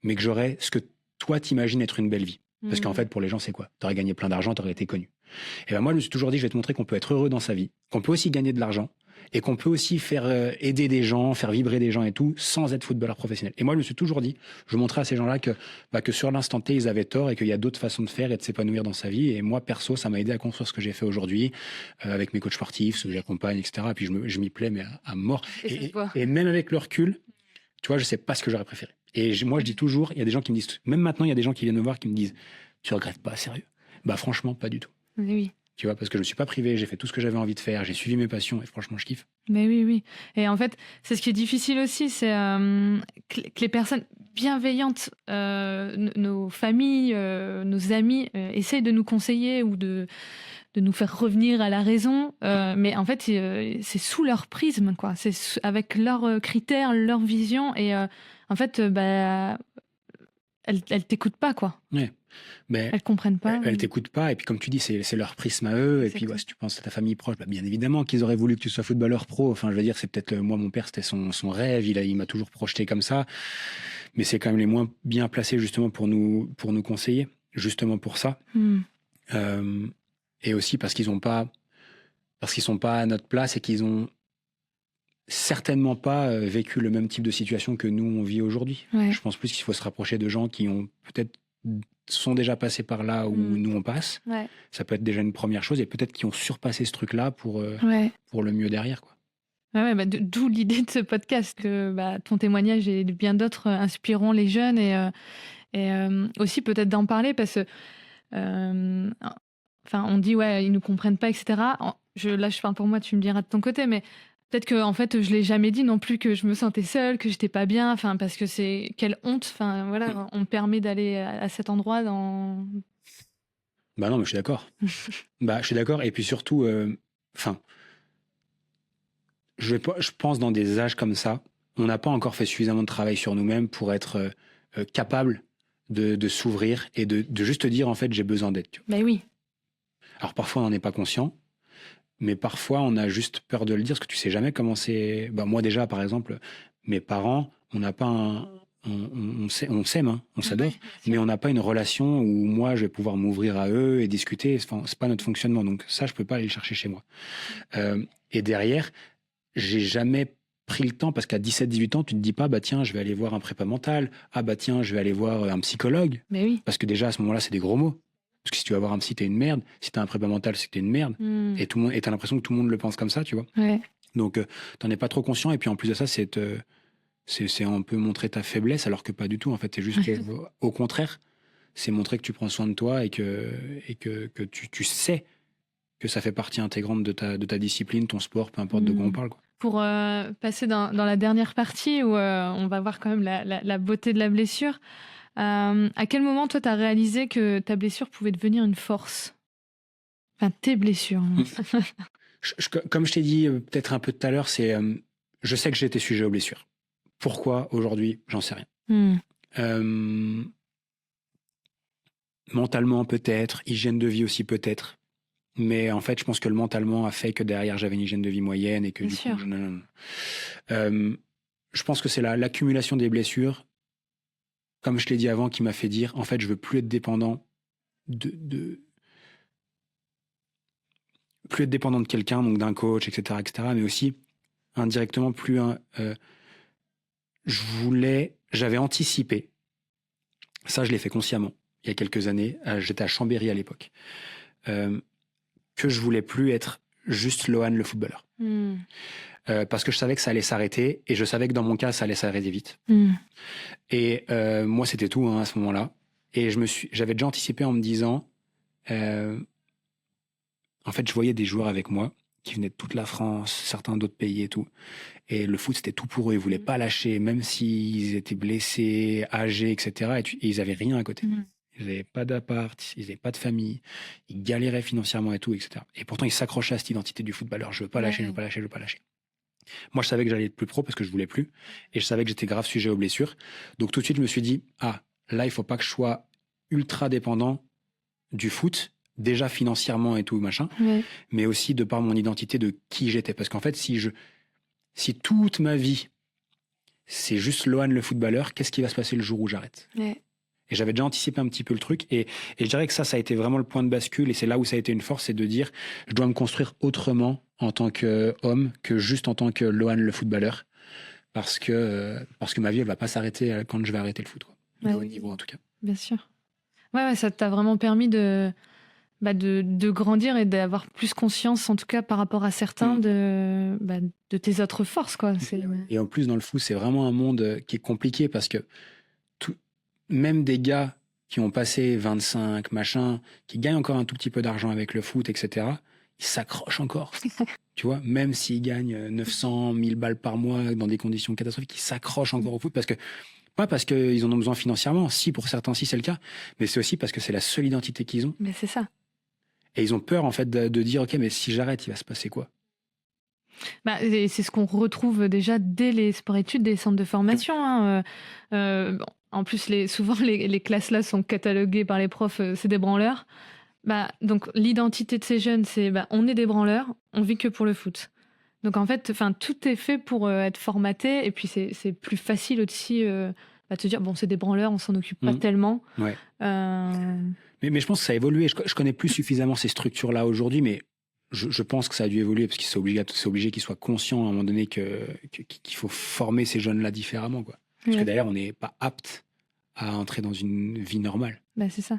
mais que j'aurai ce que toi t'imagines être une belle vie. » Parce qu'en fait, pour les gens, c'est quoi? T'aurais gagné plein d'argent, t'aurais été connu. Et moi, je me suis toujours dit, je vais te montrer qu'on peut être heureux dans sa vie, qu'on peut aussi gagner de l'argent et qu'on peut aussi faire aider des gens, faire vibrer des gens et tout, sans être footballeur professionnel. Et moi, je me suis toujours dit, je montrais à ces gens-là que sur l'instant T, ils avaient tort et qu'il y a d'autres façons de faire et de s'épanouir dans sa vie. Et moi, perso, ça m'a aidé à construire ce que j'ai fait aujourd'hui avec mes coachs sportifs, ceux que j'accompagne, etc. Et puis, je m'y plais, mais à mort. Et même avec le recul, tu vois, je sais pas ce que j'aurais préféré. Et moi, je dis toujours, il y a des gens qui me disent, même maintenant, il y a des gens qui viennent me voir qui me disent, tu regrettes pas, sérieux? Franchement, pas du tout. Oui. Tu vois, parce que je me suis pas privé, j'ai fait tout ce que j'avais envie de faire, j'ai suivi mes passions et franchement, je kiffe. Mais oui. Et en fait, c'est ce qui est difficile aussi, c'est que les personnes bienveillantes, nos familles, nos amis, essayent de nous conseiller ou de nous faire revenir à la raison. Mais en fait, c'est sous leur prisme, quoi. C'est avec leurs critères, leur vision. Et en fait, elles t'écoutent pas, quoi. Ouais. Elles comprennent pas. Elles t'écoutent pas. Et puis, comme tu dis, c'est leur prisme à eux. Exactement. Et puis, si tu penses à ta famille proche, bien évidemment qu'ils auraient voulu que tu sois footballeur pro. Enfin, je veux dire, c'est peut-être moi, mon père, c'était son rêve. Il m'a toujours projeté comme ça. Mais c'est quand même les moins bien placés, justement, pour nous conseiller. Justement pour ça. Et aussi parce qu'ils sont pas à notre place et qu'ils ont certainement pas vécu le même type de situation que nous on vit aujourd'hui. Ouais. Je pense plus qu'il faut se rapprocher de gens qui ont peut-être sont déjà passés par là où nous on passe. Ouais. Ça peut être déjà une première chose et peut-être qui ont surpassé ce truc-là pour le mieux derrière, quoi. D'où l'idée de ce podcast que ton témoignage et bien d'autres inspireront les jeunes et aussi peut-être d'en parler parce que on dit ils nous comprennent pas, etc. Là je parle pour moi, tu me diras de ton côté, mais peut-être que en fait je l'ai jamais dit non plus, que je me sentais seule, que j'étais pas bien, parce que c'est quelle honte, on me permet d'aller à cet endroit dans. Non, mais je suis d'accord. Je suis d'accord et puis surtout, je pense dans des âges comme ça, on n'a pas encore fait suffisamment de travail sur nous-mêmes pour être capable de s'ouvrir et de juste dire en fait j'ai besoin d'aide. Oui. Alors parfois on n'en est pas conscient. Mais parfois, on a juste peur de le dire, parce que tu sais jamais comment c'est... moi déjà, par exemple, mes parents, on n'a pas on s'aime, hein, on s'adore, mais on n'a pas une relation où moi je vais pouvoir m'ouvrir à eux et discuter. Enfin, c'est pas notre fonctionnement, donc ça je peux pas aller le chercher chez moi. Et derrière, j'ai jamais pris le temps, parce qu'à 17-18 ans, tu te dis pas, bah tiens, je vais aller voir un prépa mental, ah bah tiens, je vais aller voir un psychologue. Mais oui. Parce que déjà à ce moment-là, c'est des gros mots. Parce que si tu vas voir un psy, t'es une merde. Si t'as un prépa mental, c'est que t'es une merde. Et t'as l'impression que tout le monde le pense comme ça, tu vois. Ouais. Donc t'en es pas trop conscient, et puis en plus de ça, c'est un peu montrer ta faiblesse, alors que pas du tout. En fait, c'est juste au contraire, c'est montrer que tu prends soin de toi et que tu sais que ça fait partie intégrante de ta discipline, ton sport, peu importe de quoi on parle, quoi. Pour passer dans la dernière partie où on va voir quand même la beauté de la blessure, à quel moment toi t'as réalisé que ta blessure pouvait devenir une force? Enfin, tes blessures. Comme je t'ai dit peut-être un peu tout à l'heure, je sais que j'ai été sujet aux blessures. Pourquoi aujourd'hui, j'en sais rien. Mentalement peut-être, hygiène de vie aussi peut-être. Mais en fait, je pense que le mentalement a fait que derrière, j'avais une hygiène de vie moyenne et que Bien sûr. Je pense que c'est l'accumulation des blessures, comme je l'ai dit avant, qui m'a fait dire, en fait, je veux plus être dépendant plus être dépendant de quelqu'un, donc d'un coach, etc., mais aussi indirectement j'avais anticipé, ça je l'ai fait consciemment, il y a quelques années, j'étais à Chambéry à l'époque, que je voulais plus être juste Lohan le footballeur. Parce que je savais que ça allait s'arrêter, et je savais que dans mon cas, ça allait s'arrêter vite. Et moi, c'était tout à ce moment-là. Et j'avais déjà anticipé en me disant, en fait, je voyais des joueurs avec moi qui venaient de toute la France, certains d'autres pays et tout. Et le foot, c'était tout pour eux. Ils voulaient pas lâcher, même s'ils étaient blessés, âgés, etc. Et ils avaient rien à côté. Ils n'avaient pas d'appart, ils n'avaient pas de famille, ils galéraient financièrement et tout, etc. Et pourtant, ils s'accrochaient à cette identité du footballeur. Je veux pas lâcher, je veux pas lâcher, je veux pas lâcher. Moi, je savais que j'allais être plus pro parce que je voulais plus. Et je savais que j'étais grave sujet aux blessures. Donc, tout de suite, je me suis dit, là, il faut pas que je sois ultra dépendant du foot, déjà financièrement et tout, machin, mais aussi de par mon identité de qui j'étais. Parce qu'en fait, si toute ma vie, c'est juste Lohan le footballeur, qu'est-ce qui va se passer le jour où j'arrête? Et j'avais déjà anticipé un petit peu le truc. Et je dirais que ça a été vraiment le point de bascule. Et c'est là où ça a été une force, c'est de dire, je dois me construire autrement en tant qu'homme que juste en tant que Lohan le footballeur. Parce que ma vie, elle va pas s'arrêter quand je vais arrêter le foot, quoi. De haut niveau, en tout cas. Bien sûr. Ouais, ça t'a vraiment permis de grandir et d'avoir plus conscience, en tout cas par rapport à certains, de tes autres forces, quoi. Et en plus, dans le foot, c'est vraiment un monde qui est compliqué parce que même des gars qui ont passé 25, machin, qui gagnent encore un tout petit peu d'argent avec le foot, etc., ils s'accrochent encore. Tu vois, même s'ils gagnent 900, 1000 balles par mois dans des conditions catastrophiques, ils s'accrochent encore au foot pas parce qu'ils en ont besoin financièrement. Si, pour certains, si c'est le cas, mais c'est aussi parce que c'est la seule identité qu'ils ont. Mais c'est ça. Et ils ont peur, en fait, de dire, OK, mais si j'arrête, il va se passer quoi? Et c'est ce qu'on retrouve déjà dès les sports-études, des centres de formation. En plus, souvent, les classes-là sont cataloguées par les profs, c'est des branleurs. Donc, l'identité de ces jeunes, c'est on est des branleurs, on vit que pour le foot. Donc, en fait, tout est fait pour être formaté. Et puis, c'est plus facile aussi de te dire, bon, c'est des branleurs, on s'en occupe pas tellement. Ouais. Mais je pense que ça a évolué. Je connais plus suffisamment ces structures-là aujourd'hui, mais je pense que ça a dû évoluer parce que c'est obligé qu'ils soient conscients à un moment donné qu'il faut former ces jeunes-là différemment, quoi. Parce que d'ailleurs, on n'est pas apte à entrer dans une vie normale. C'est ça.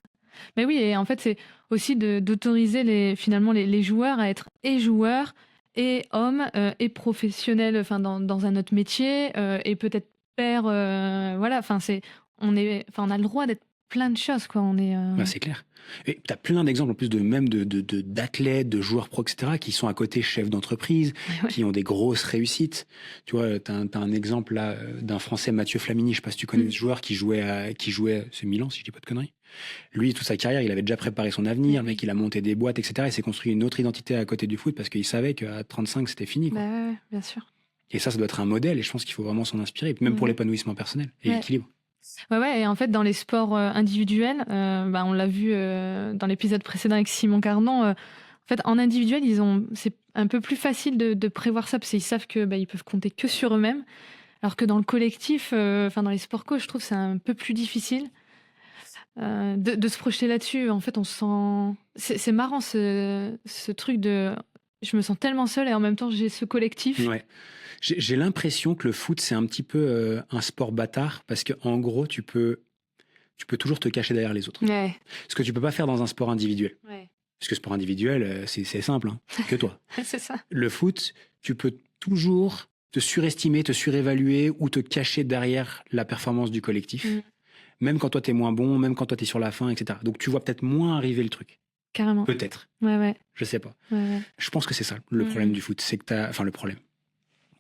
Mais oui, et en fait, c'est aussi d'autoriser finalement les joueurs à être et joueurs, et hommes, et professionnels, dans un autre métier, et peut-être père, voilà. On a le droit d'être plein de choses, quoi. C'est clair. Et tu as plein d'exemples en plus d'athlètes, de joueurs pro, etc., qui sont à côté chefs d'entreprise, qui ont des grosses réussites. Tu vois, tu as un exemple là d'un Français, Mathieu Flamini, je sais pas si tu connais ce joueur qui jouait, c'est Milan, si je dis pas de conneries. Lui, toute sa carrière, il avait déjà préparé son avenir, le mec, il a monté des boîtes, etc. Il s'est construit une autre identité à côté du foot parce qu'il savait qu'à 35, c'était fini, quoi. Bien sûr. Et ça doit être un modèle, et je pense qu'il faut vraiment s'en inspirer, même pour l'épanouissement personnel et l'équilibre. Ouais, et en fait, dans les sports individuels, on l'a vu dans l'épisode précédent avec Simon Cardan, en fait, en individuel, c'est un peu plus facile de prévoir ça, parce qu'ils savent qu'ils peuvent compter que sur eux-mêmes. Alors que dans le collectif, dans les sports co, je trouve que c'est un peu plus difficile de se projeter là-dessus. En fait, on se sent... C'est marrant ce truc de... Je me sens tellement seule et en même temps, j'ai ce collectif. Ouais. J'ai l'impression que le foot, c'est un petit peu un sport bâtard parce qu'en gros, tu peux toujours te cacher derrière les autres. Ouais. Ce que tu peux pas faire dans un sport individuel. Ouais. Parce que sport individuel, c'est simple, hein, que toi. C'est ça. Le foot, tu peux toujours te surestimer, te surévaluer ou te cacher derrière la performance du collectif. Même quand toi, t'es moins bon, même quand toi, t'es sur la fin, etc. Donc, tu vois peut-être moins arriver le truc. Carrément. Peut-être. Ouais. Je sais pas. Ouais. Je pense que c'est ça, le problème du foot. C'est que enfin, le problème.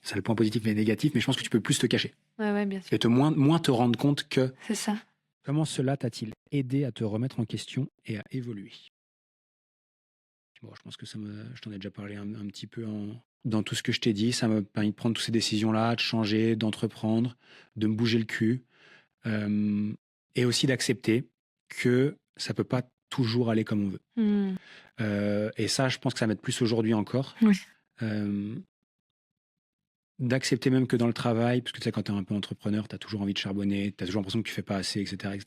C'est le point positif et négatif, mais je pense que tu peux plus te cacher. Ouais, bien sûr. Et moins te rendre compte que... C'est ça. Comment cela t'a-t-il aidé à te remettre en question et à évoluer? Bon, je pense que je t'en ai déjà parlé un petit peu dans tout ce que je t'ai dit. Ça m'a permis de prendre toutes ces décisions-là, de changer, d'entreprendre, de me bouger le cul. Et aussi d'accepter que ça peut pas toujours aller comme on veut. Et ça, je pense que ça m'aide plus aujourd'hui encore. Oui. D'accepter même que dans le travail, parce que tu sais, quand tu es un peu entrepreneur, tu as toujours envie de charbonner, tu as toujours l'impression que tu fais pas assez, etc.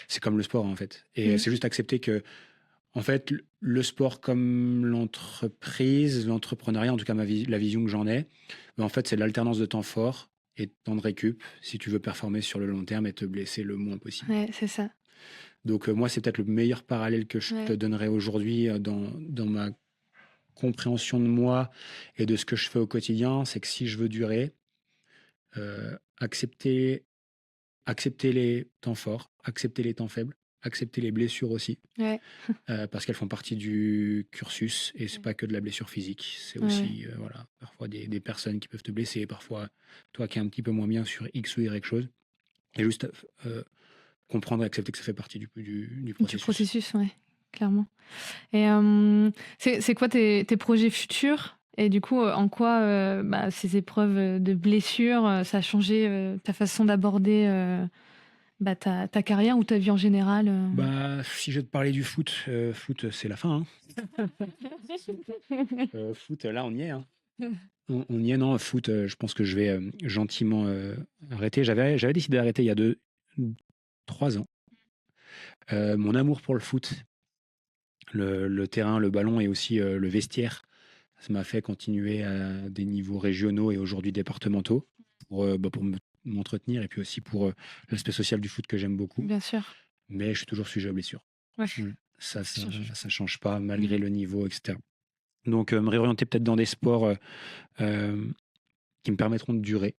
C'est comme le sport, en fait. Et c'est juste accepter que, en fait, le sport comme l'entreprise, l'entrepreneuriat, en tout cas la vision que j'en ai, en fait, c'est l'alternance de temps fort et de temps de récup si tu veux performer sur le long terme et te blesser le moins possible. Ouais, c'est ça. Donc moi, c'est peut-être le meilleur parallèle que je te donnerais aujourd'hui dans ma compréhension de moi et de ce que je fais au quotidien, c'est que si je veux durer, accepter les temps forts, accepter les temps faibles, accepter les blessures aussi, parce qu'elles font partie du cursus et c'est pas que de la blessure physique, c'est aussi voilà, parfois des personnes qui peuvent te blesser, parfois toi qui es un petit peu moins bien sur X ou Y chose, et juste comprendre et accepter que ça fait partie du processus. Du processus, ouais, clairement. Et c'est quoi tes projets futurs? Et du coup, en quoi ces épreuves de blessures, ça a changé ta façon d'aborder ta carrière ou ta vie en général? Si je vais te parler du foot, c'est la fin. Hein. Foot, là, on y est. Hein. On y est, non. Foot, je pense que je vais gentiment arrêter. J'avais décidé d'arrêter il y a 3 ans. Mon amour pour le foot, le terrain, le ballon et aussi le vestiaire, ça m'a fait continuer à des niveaux régionaux et aujourd'hui départementaux pour m'entretenir et puis aussi pour l'aspect social du foot que j'aime beaucoup. Bien sûr. Mais je suis toujours sujet aux blessures. Ouais. Ça change pas malgré le niveau, etc. Donc me réorienter peut-être dans des sports qui me permettront de durer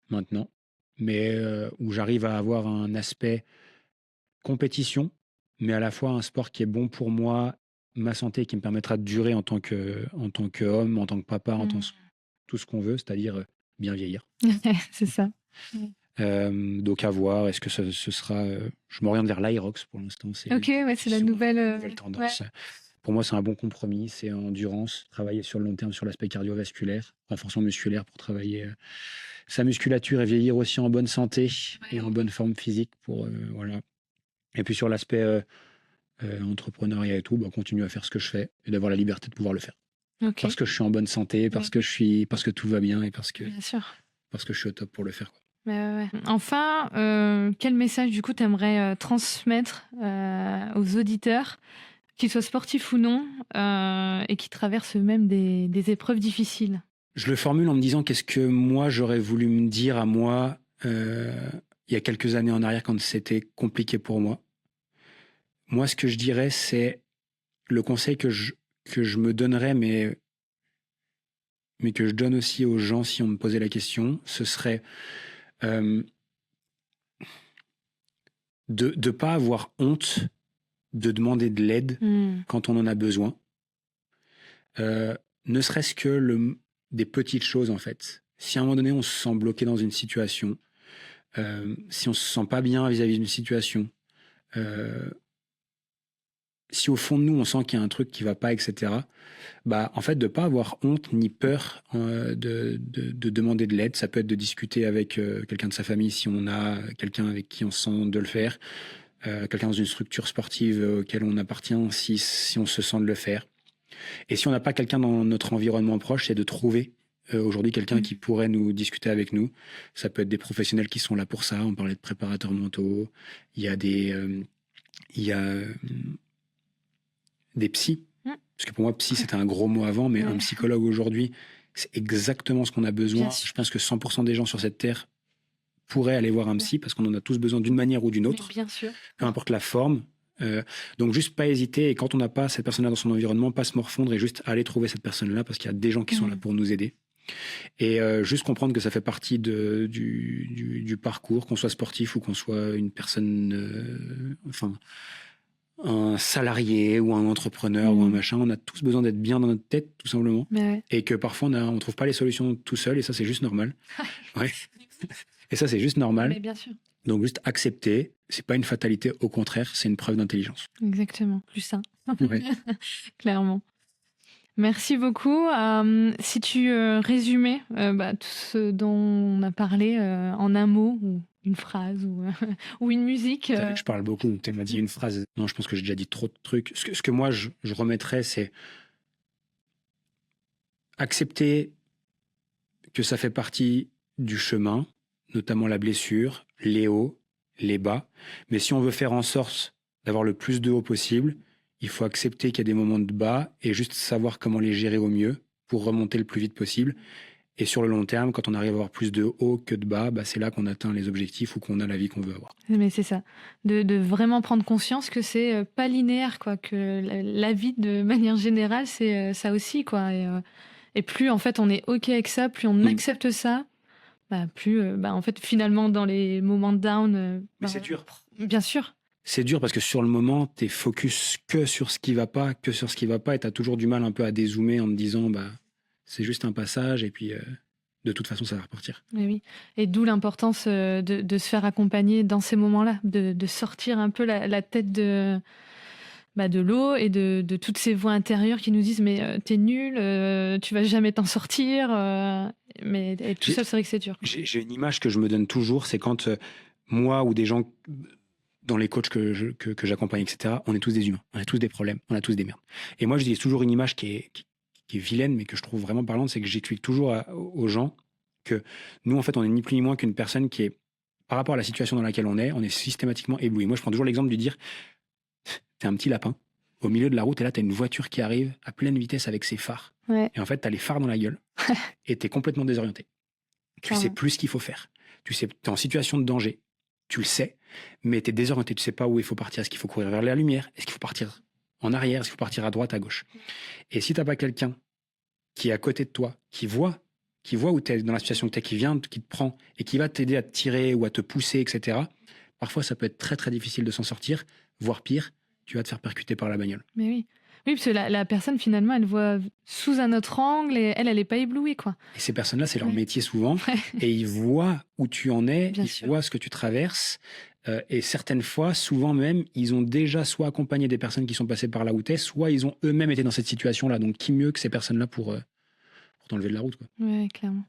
maintenant, mais où j'arrive à avoir un aspect compétition, mais à la fois un sport qui est bon pour moi, ma santé, qui me permettra de durer en tant qu'homme, en tant que papa, en tant que tout ce qu'on veut, c'est-à-dire bien vieillir. C'est ça. Donc à voir, est-ce que ce sera... je m'oriente vers l'Aerox pour l'instant. C'est la nouvelle tendance. Ouais. Pour moi, c'est un bon compromis, c'est endurance, travailler sur le long terme sur l'aspect cardiovasculaire, renforcement musculaire pour travailler sa musculature et vieillir aussi en bonne santé et en bonne forme physique pour voilà. Et puis sur l'aspect entrepreneuriat et tout, continuer à faire ce que je fais et d'avoir la liberté de pouvoir le faire. Parce que je suis en bonne santé, parce que tout va bien et parce que je suis au top pour le faire. Enfin, quel message du coup t'aimerais transmettre aux auditeurs, qu'ils soient sportifs ou non, et qui traversent même des épreuves difficiles? Je le formule en me disant qu'est-ce que moi j'aurais voulu me dire à moi il y a quelques années en arrière quand c'était compliqué pour moi. Moi, ce que je dirais, c'est le conseil que je me donnerais, mais que je donne aussi aux gens si on me posait la question, ce serait de ne pas avoir honte de demander de l'aide quand on en a besoin. Ne serait-ce que des petites choses, en fait. Si à un moment donné, on se sent bloqué dans une situation, si on se sent pas bien vis-à-vis d'une situation, si au fond de nous, on sent qu'il y a un truc qui va pas, etc., en fait, de pas avoir honte ni peur de demander de l'aide. Ça peut être de discuter avec quelqu'un de sa famille si on a quelqu'un avec qui on se sent de le faire, quelqu'un dans une structure sportive auquel on appartient si on se sent de le faire. Et si on n'a pas quelqu'un dans notre environnement proche, c'est de trouver aujourd'hui quelqu'un qui pourrait nous discuter avec nous. Ça peut être des professionnels qui sont là pour ça. On parlait de préparateurs mentaux. Il y a des psys. Parce que pour moi, psy, c'était un gros mot avant, mais un psychologue aujourd'hui, c'est exactement ce qu'on a besoin. Je pense que 100% des gens sur cette terre pourraient aller voir un psy parce qu'on en a tous besoin d'une manière ou d'une autre. Bien sûr. Peu importe la forme. Donc juste pas hésiter, et quand on n'a pas cette personne-là dans son environnement, pas se morfondre et juste aller trouver cette personne-là parce qu'il y a des gens qui sont là pour nous aider. Et juste comprendre que ça fait partie du parcours, qu'on soit sportif ou qu'on soit une personne, un salarié ou un entrepreneur ou un machin, on a tous besoin d'être bien dans notre tête, tout simplement. Et que parfois on trouve pas les solutions tout seul, et ça c'est juste normal. Et ça c'est juste normal. Mais bien sûr. Donc juste accepter, c'est pas une fatalité, au contraire, c'est une preuve d'intelligence. Exactement, plus sain. Clairement. Merci beaucoup. Si tu résumais tout ce dont on a parlé en un mot ou une phrase ou une musique. Je parle beaucoup, tu m'as dit une phrase. Non, je pense que j'ai déjà dit trop de trucs. Ce que moi, je remettrais, c'est accepter que ça fait partie du chemin, notamment la blessure, les hauts, les bas. Mais si on veut faire en sorte d'avoir le plus de hauts possible, il faut accepter qu'il y a des moments de bas et juste savoir comment les gérer au mieux pour remonter le plus vite possible. Et sur le long terme, quand on arrive à avoir plus de hauts que de bas, c'est là qu'on atteint les objectifs ou qu'on a la vie qu'on veut avoir. Mais c'est ça, de vraiment prendre conscience que c'est pas linéaire, quoi, que la vie de manière générale, c'est ça aussi, quoi. Et plus en fait on est OK avec ça, plus on accepte ça, plus en fait finalement dans les moments de down... Mais c'est dur. Bien sûr. C'est dur parce que sur le moment, t'es focus que sur ce qui va pas, et t'as toujours du mal un peu à dézoomer en te disant c'est juste un passage et puis de toute façon ça va repartir. Oui. Et d'où l'importance de se faire accompagner dans ces moments-là, de sortir un peu la tête de l'eau et de toutes ces voix intérieures qui nous disent mais t'es nul, tu vas jamais t'en sortir. Mais être tout seul, c'est vrai que c'est dur. J'ai une image que je me donne toujours, c'est quand moi ou des gens dans les coachs que j'accompagne, etc., on est tous des humains, on a tous des problèmes, on a tous des merdes. Et moi, je dis toujours une image qui est vilaine, mais que je trouve vraiment parlante, c'est que j'explique toujours aux gens que nous, en fait, on est ni plus ni moins qu'une personne qui est, par rapport à la situation dans laquelle on est systématiquement ébloui. Moi, je prends toujours l'exemple de dire, t'es un petit lapin, au milieu de la route, et là, t'as une voiture qui arrive à pleine vitesse avec ses phares. Et en fait, t'as les phares dans la gueule, et t'es complètement désorienté. Tu sais plus ce qu'il faut faire. Tu sais, t'es en situation de danger. Tu le sais, mais tu es désorienté, tu sais pas où il faut partir. Est-ce qu'il faut courir vers la lumière? Est-ce qu'il faut partir en arrière? Est-ce qu'il faut partir à droite, à gauche? Et si tu n'as pas quelqu'un qui est à côté de toi, qui voit où tu es dans la situation que tu es, qui te prend et qui va t'aider à te tirer ou à te pousser, etc., parfois ça peut être très très difficile de s'en sortir, voire pire, tu vas te faire percuter par la bagnole. Mais oui. Oui, parce que la personne, finalement, elle voit sous un autre angle et elle n'est pas éblouie, quoi. Et ces personnes-là, c'est leur métier souvent. Et ils voient où tu en es, voient ce que tu traverses. Et certaines fois, souvent même, ils ont déjà soit accompagné des personnes qui sont passées par là où t'es, soit ils ont eux-mêmes été dans cette situation-là. Donc, qui mieux que ces personnes-là pour t'enlever de la route, quoi. Oui, clairement.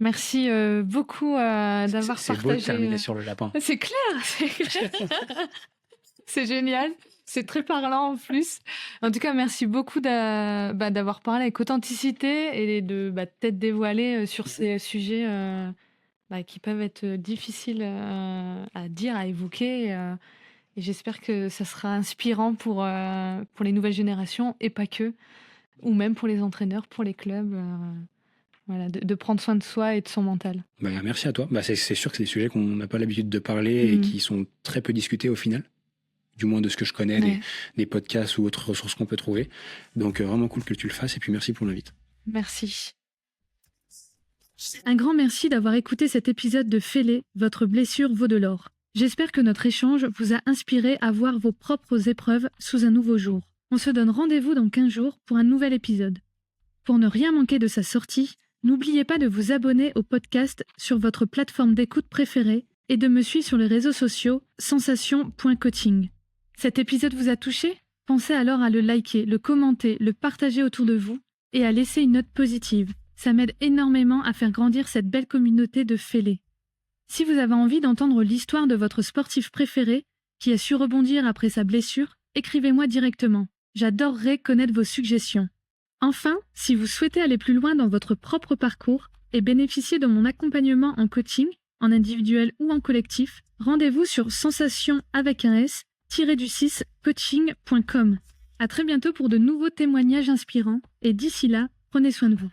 Merci beaucoup d'avoir partagé. C'est beau de terminer sur le lapin. C'est clair. C'est génial. C'est très parlant en plus. En tout cas, merci beaucoup d'avoir parlé avec authenticité et de t'être dévoilé sur ces sujets qui peuvent être difficiles à dire, à évoquer. Et j'espère que ça sera inspirant pour les nouvelles générations et pas que, ou même pour les entraîneurs, pour les clubs. De prendre soin de soi et de son mental. Merci à toi. C'est sûr que c'est des sujets qu'on n'a pas l'habitude de parler et qui sont très peu discutés au final. Du moins de ce que je connais, des podcasts ou autres ressources qu'on peut trouver. Donc, vraiment cool que tu le fasses. Et puis, merci pour l'invite. Merci. Un grand merci d'avoir écouté cet épisode de Fais-les, votre blessure vaut de l'or. J'espère que notre échange vous a inspiré à voir vos propres épreuves sous un nouveau jour. On se donne rendez-vous dans 15 jours pour un nouvel épisode. Pour ne rien manquer de sa sortie, n'oubliez pas de vous abonner au podcast sur votre plateforme d'écoute préférée et de me suivre sur les réseaux sociaux sensation.coaching. Cet épisode vous a touché? Pensez alors à le liker, le commenter, le partager autour de vous et à laisser une note positive. Ça m'aide énormément à faire grandir cette belle communauté de Fais-les. Si vous avez envie d'entendre l'histoire de votre sportif préféré qui a su rebondir après sa blessure, écrivez-moi directement. J'adorerais connaître vos suggestions. Enfin, si vous souhaitez aller plus loin dans votre propre parcours et bénéficier de mon accompagnement en coaching, en individuel ou en collectif, rendez-vous sur sensation-coaching.com. À très bientôt pour de nouveaux témoignages inspirants et d'ici là, prenez soin de vous.